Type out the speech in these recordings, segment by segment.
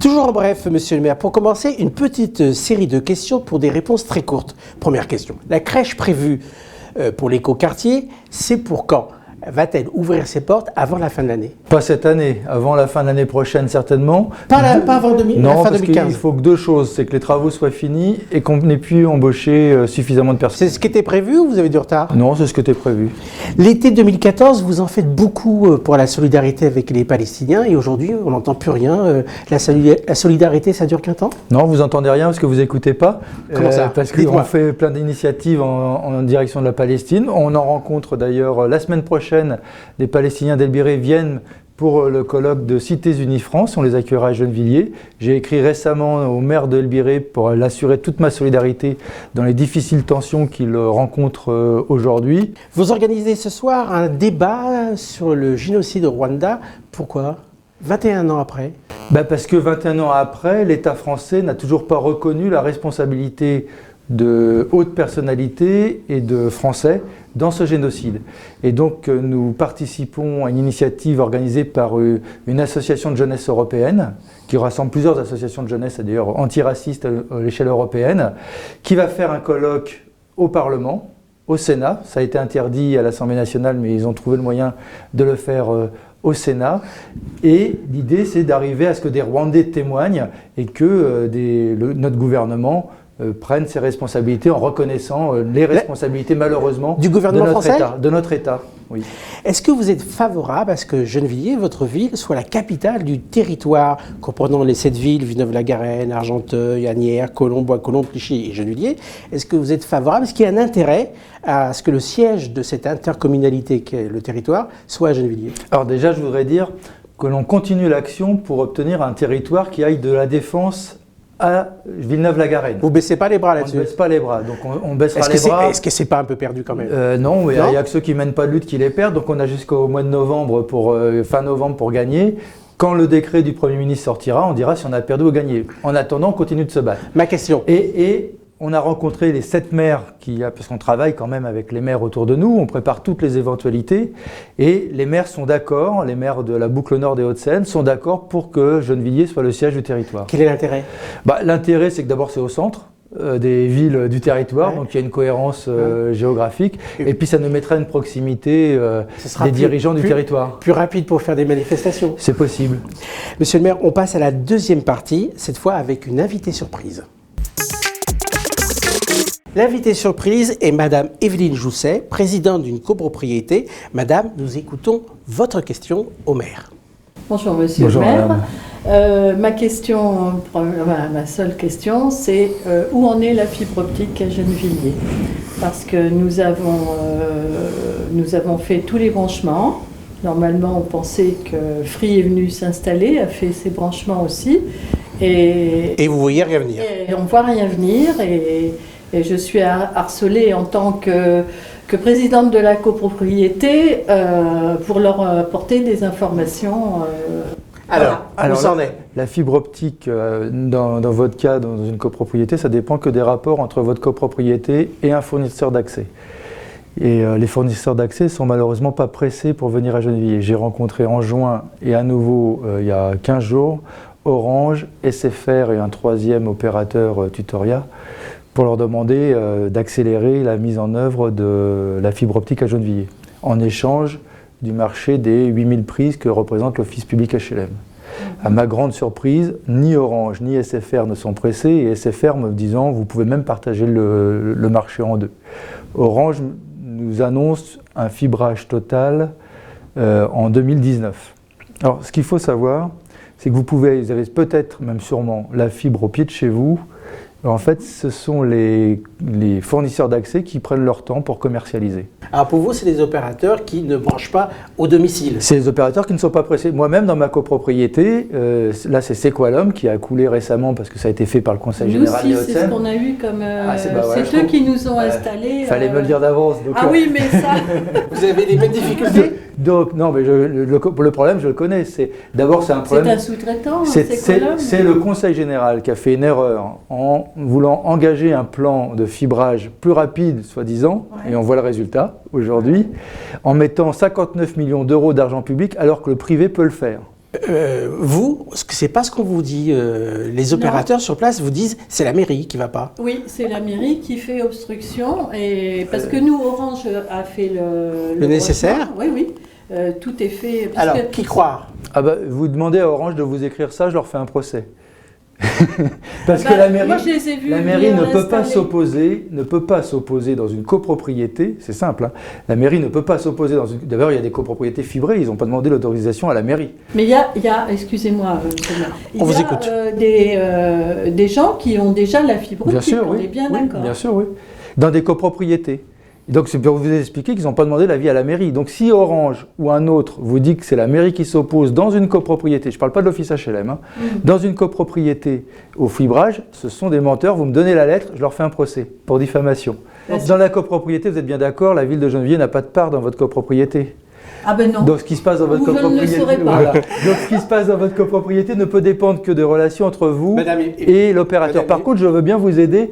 Toujours en bref, monsieur le maire, pour commencer, une petite série de questions pour des réponses très courtes. Première question. La crèche prévue pour l'écoquartier, c'est pour quand? Va-t-elle ouvrir ses portes avant la fin de l'année? Pas cette année, avant la fin de l'année prochaine certainement. Pas avant la fin 2015? Non, parce qu'il faut que deux choses, c'est que les travaux soient finis et qu'on ait pu embaucher suffisamment de personnes. C'est ce qui était prévu ou vous avez du retard? Non, c'est ce qui était prévu. L'été 2014, vous en faites beaucoup pour la solidarité avec les Palestiniens et aujourd'hui, on n'entend plus rien. La solidarité, ça dure qu'un temps? Non, vous n'entendez rien parce que vous n'écoutez pas. Comment ça? Parce qu'on fait plein d'initiatives en direction de la Palestine. On en rencontre d'ailleurs la semaine prochaine. Des Palestiniens d'El Biré viennent pour le colloque de Cités Unies France, on les accueillera à Gennevilliers. J'ai écrit récemment au maire de El Biré pour l'assurer toute ma solidarité dans les difficiles tensions qu'il rencontre aujourd'hui. Vous organisez ce soir un débat sur le génocide au Rwanda. Pourquoi 21 ans après? Parce que 21 ans après, l'État français n'a toujours pas reconnu la responsabilité de hautes personnalités et de Français dans ce génocide. Et donc nous participons à une initiative organisée par une association de jeunesse européenne, qui rassemble plusieurs associations de jeunesse d'ailleurs antiracistes à l'échelle européenne, qui va faire un colloque au Parlement, au Sénat. Ça a été interdit à l'Assemblée nationale, mais ils ont trouvé le moyen de le faire au Sénat. Et l'idée, c'est d'arriver à ce que des Rwandais témoignent et que notre gouvernement prennent ses responsabilités en reconnaissant les responsabilités malheureusement du gouvernement français, de notre État. Oui. Est-ce que vous êtes favorable à ce que Gennevilliers, votre ville, soit la capitale du territoire comprenant les 7 villes, Villeneuve-la-Garenne, Argenteuil, Asnières, Colombe, Bois-Colombes, Clichy et Gennevilliers? Est-ce que vous êtes favorable? Est-ce qu'il y a un intérêt à ce que le siège de cette intercommunalité qu'est le territoire soit à Gennevilliers? Alors déjà, je voudrais dire que l'on continue l'action pour obtenir un territoire qui aille de la Défense à Villeneuve-la-Garenne. Vous ne baissez pas les bras là-dessus? On ne baisse pas les bras, donc on baissera les bras. Est-ce que c'est pas un peu perdu quand même? Non, il n'y a que ceux qui ne mènent pas de lutte qui les perdent, donc on a jusqu'au mois de novembre, fin novembre pour gagner. Quand le décret du Premier ministre sortira, on dira si on a perdu ou gagné. En attendant, on continue de se battre. Ma question. Et on a rencontré les 7 maires, parce qu'on travaille quand même avec les maires autour de nous, on prépare toutes les éventualités, et les maires sont d'accord, les maires de la boucle nord des Hauts-de-Seine sont d'accord pour que Gennevilliers soit le siège du territoire. Quel est l'intérêt? L'intérêt, c'est que d'abord c'est au centre des villes du territoire, donc il y a une cohérence géographique, et puis ça nous mettra une proximité des dirigeants du territoire. Plus rapide pour faire des manifestations. C'est possible. Monsieur le maire, on passe à la deuxième partie, cette fois avec une invitée surprise. L'invitée surprise est Madame Evelyne Jousset, présidente d'une copropriété. Madame, nous écoutons votre question au maire. Bonjour Monsieur le maire. Ma question, ma seule question, c'est où en est la fibre optique à Gennevilliers? Parce que nous avons fait tous les branchements. Normalement, on pensait que Free est venu s'installer, a fait ses branchements aussi. Et vous voyez rien venir? Et on ne voit rien venir. Et je suis harcelée en tant que présidente de la copropriété pour leur apporter des informations. Alors, où ça en est? La fibre optique, dans votre cas, dans une copropriété, ça dépend que des rapports entre votre copropriété et un fournisseur d'accès. Et les fournisseurs d'accès ne sont malheureusement pas pressés pour venir à Gennevilliers. J'ai rencontré en juin et à nouveau, il y a 15 jours, Orange, SFR et un troisième opérateur Tutoria, pour leur demander d'accélérer la mise en œuvre de la fibre optique à Gennevilliers, en échange du marché des 8000 prises que représente l'Office public HLM. À ma grande surprise, ni Orange ni SFR ne sont pressés, et SFR me disant vous pouvez même partager le marché en deux. Orange nous annonce un fibrage total en 2019. Alors ce qu'il faut savoir, c'est que vous avez peut-être, même sûrement, la fibre au pied de chez vous. En fait, ce sont les fournisseurs d'accès qui prennent leur temps pour commercialiser. Alors pour vous, c'est les opérateurs qui ne branchent pas au domicile? C'est les opérateurs qui ne sont pas pressés. Moi-même, dans ma copropriété, là c'est Sequalum qui a coulé récemment parce que ça a été fait par le Conseil général des Hauts-de-Seine. C'est ce qu'on a eu comme... c'est eux qui nous ont installés. Il fallait me le dire d'avance. Oui, mais ça... Vous avez des mêmes difficultés? Donc, non, mais le problème, je le connais. D'abord, c'est un problème... C'est un sous-traitant, c'est le Conseil général qui a fait une erreur en voulant engager un plan de fibrage plus rapide, soi-disant, et on voit le résultat aujourd'hui, en mettant 59 millions d'euros d'argent public alors que le privé peut le faire. Vous, c'est pas ce qu'on vous dit. Les opérateurs sur place vous disent c'est la mairie qui va pas. Oui, c'est la mairie qui fait obstruction et parce que nous, Orange a fait le nécessaire. Oui, oui. Tout est fait. Alors, qui croire? Ah bah, vous demandez à Orange de vous écrire ça, je leur fais un procès. Parce que la mairie, moi, je les ai vus la mairie ne peut pas installer. s'opposer dans une copropriété, c'est simple, hein. La mairie ne peut pas s'opposer dans une... D'abord, il y a des copropriétés fibrées, ils n'ont pas demandé l'autorisation à la mairie. Mais il y a excusez-moi, on vous écoute. Des gens qui ont déjà la fibre Bien optique, sûr, on oui. est bien Oui, d'accord. bien sûr, oui. Dans des copropriétés. Et donc, c'est pour vous expliquer qu'ils n'ont pas demandé l'avis à la mairie. Donc, si Orange ou un autre vous dit que c'est la mairie qui s'oppose dans une copropriété, je ne parle pas de l'office HLM, hein, dans une copropriété au fibrage, ce sont des menteurs, vous me donnez la lettre, je leur fais un procès pour diffamation. Dans la copropriété, vous êtes bien d'accord, la ville de Gennevilliers n'a pas de part dans votre copropriété. Ah ben non. Donc, ce qui se passe dans votre Ou je ne le copropriété, saurais pas. voilà. Donc, ce qui se passe dans votre copropriété ne peut dépendre que de relations entre vous Madame et l'opérateur. Madame Par contre, je veux bien vous aider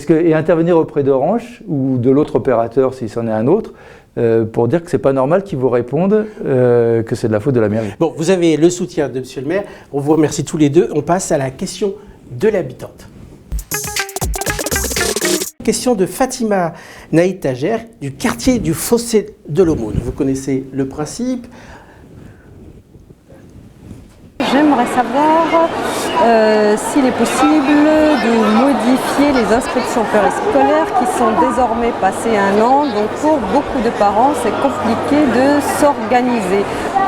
et intervenir auprès d'Orange ou de l'autre opérateur, si c'en est un autre, pour dire que c'est pas normal qu'ils vous répondent que c'est de la faute de la mairie. Bon, vous avez le soutien de Monsieur le maire. On vous remercie tous les deux. On passe à la question de l'habitante. Question de Fatima Naïd Tajer du quartier du Fossé de l'Aumône. Vous connaissez le principe. J'aimerais savoir s'il est possible de modifier les inscriptions périscolaires qui sont désormais passées 1 an. Donc pour beaucoup de parents, c'est compliqué de s'organiser.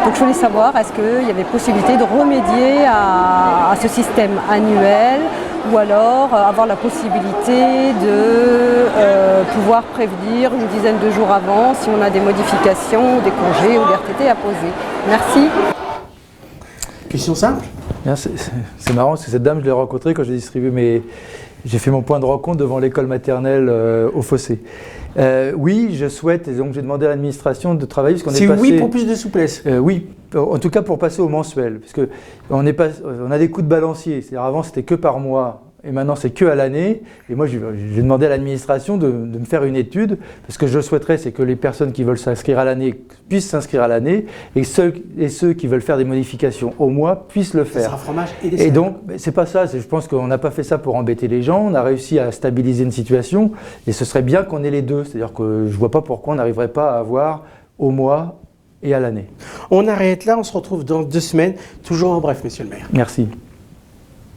Donc je voulais savoir, est-ce qu'il y avait possibilité de remédier à ce système annuel ou alors avoir la possibilité de pouvoir prévenir une dizaine de jours avant si on a des modifications, des congés ou des RTT à poser. Merci. Question simple. C'est marrant parce que cette dame, je l'ai rencontrée quand j'ai fait mon point de rencontre devant l'école maternelle au Fossé. Oui, je souhaite, et donc j'ai demandé à l'administration de travailler parce qu'on est passé... Oui pour plus de souplesse. Oui, en tout cas pour passer au mensuel, parce que on a des coûts de balancier. C'est-à-dire avant c'était que par mois. Et maintenant, c'est que à l'année. Et moi, j'ai demandé à l'administration de me faire une étude, parce que je souhaiterais, c'est que les personnes qui veulent s'inscrire à l'année puissent s'inscrire à l'année, et ceux qui veulent faire des modifications au mois puissent le faire. Ça sera fromage et dessert. Et donc, c'est pas ça. Je pense qu'on n'a pas fait ça pour embêter les gens. On a réussi à stabiliser une situation, et ce serait bien qu'on ait les deux. C'est-à-dire que je vois pas pourquoi on n'arriverait pas à avoir au mois et à l'année. On arrête là. On se retrouve dans 2 semaines. Toujours en bref, Monsieur le maire. Merci.